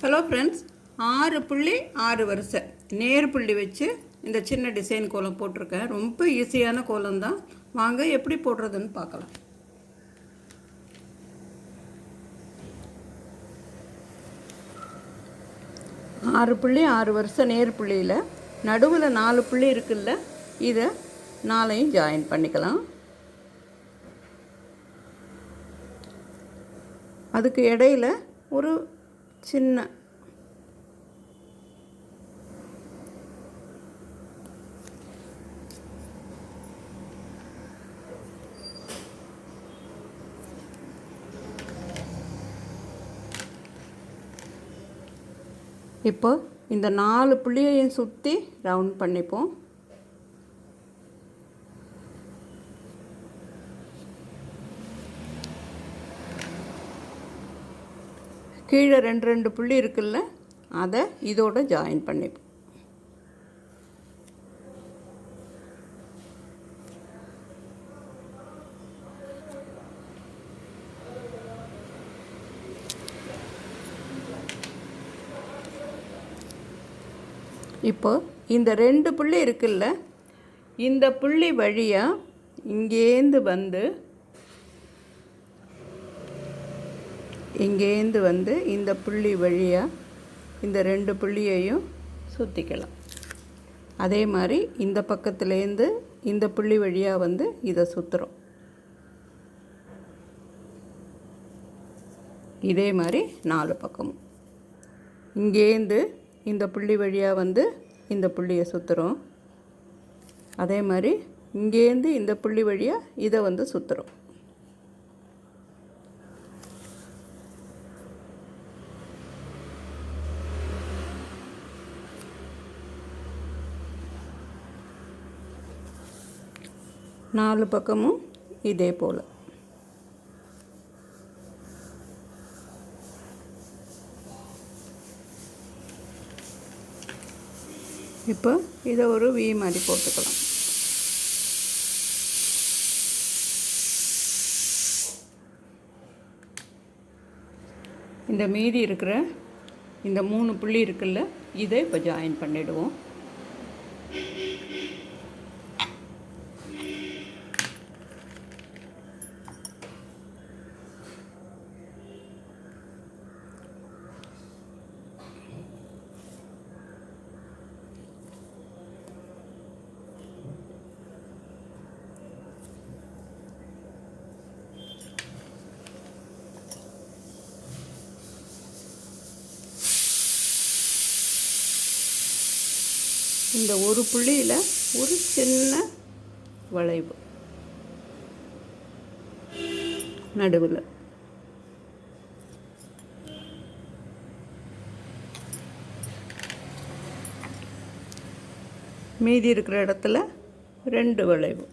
Hello friends, 6 புள்ளி 6 வரிசை நேர் புள்ளி வச்சு இந்த சின்ன டிசைன் கோலம் போட்டிருக்கேன். ரொம்ப ஈஸியான கோலம் தான். வாங்க எப்படி போடுறதுன்னு பார்க்கலாம். ஆறு புள்ளி 6 வரிசை நேர் புள்ளியில் நடுவில் 4 புள்ளி இருக்குல்ல, இதை 4ஐயும் ஜாயின் பண்ணிக்கலாம். அதுக்கு இடையில் ஒரு சின்ன இப்போ இந்த 4 புள்ளியையும் சுற்றி ரவுண்ட் பண்ணிப்போம். கீழே 2 புள்ளி இருக்குல்ல, அதை இதோட ஜாயின் பண்ணிப்போம். இப்போ இந்த 2 புள்ளி இருக்குல்ல, இந்த புள்ளி வழியாக இங்கேருந்து வந்து இந்த புள்ளி வழியாக இந்த 2 புள்ளியையும் சுற்றிக்கலாம். அதே மாதிரி இந்த பக்கத்துலேருந்து இந்த புள்ளி வழியாக வந்து இதை சுற்றுறோம். இதே மாதிரி 4 பக்கமும் இங்கேருந்து இந்த புள்ளி வழியாக வந்து இந்த புள்ளியை சுற்றுறோம். அதே மாதிரி இங்கேருந்து இந்த புள்ளி வழியாக இதை வந்து சுற்றுறோம். நாலு பக்கமும் இதே போல். இப்போ இதை ஒரு வி மாதிரி போட்டுக்கலாம். இந்த மீதி இருக்கிற இந்த 3 புள்ளி இருக்குல்ல, இதை இப்போ ஜாயின் பண்ணிவிடுவோம். இந்த ஒரு புள்ளியில் ஒரு சின்ன வளைவு நடுவில். மீதி இருக்கிற இடத்துல 2 வளைவு.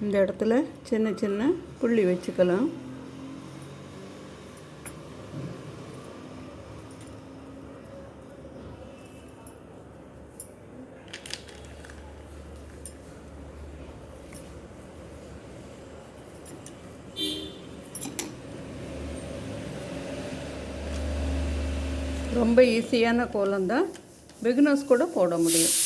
இந்த இடத்துல சின்ன சின்ன புள்ளி வச்சுக்கலாம். ரொம்ப ஈஸியான கோலம் தான், பிகினர்ஸ் கூட போட முடியும்.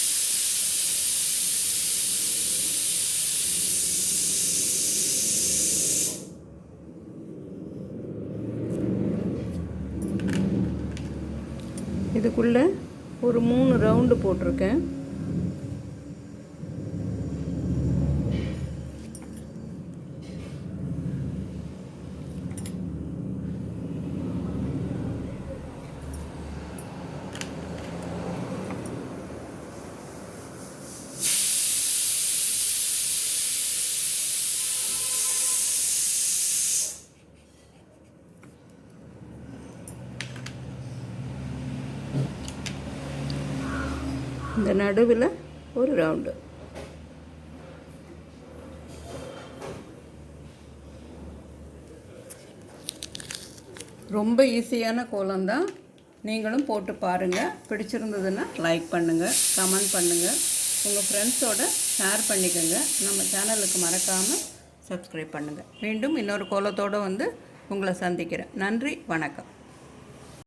இதுக்குள்ளே ஒரு 3 ரவுண்டு போட்டிருக்கேன். இந்த நடுவில் ஒரு ரவுண்டு. ரொம்ப ஈஸியான கோலம் தான். நீங்களும் போட்டு பாருங்கள். பிடிச்சிருந்ததுன்னா லைக் பண்ணுங்கள், கமெண்ட் பண்ணுங்கள், உங்கள் ஃப்ரெண்ட்ஸோட ஷேர் பண்ணிக்கோங்க. நம்ம சேனலுக்கு மறக்காமல் சப்ஸ்கிரைப் பண்ணுங்கள். மீண்டும் இன்னொரு கோலத்தோடு வந்து உங்களை சந்திக்கிறேன். நன்றி, வணக்கம்.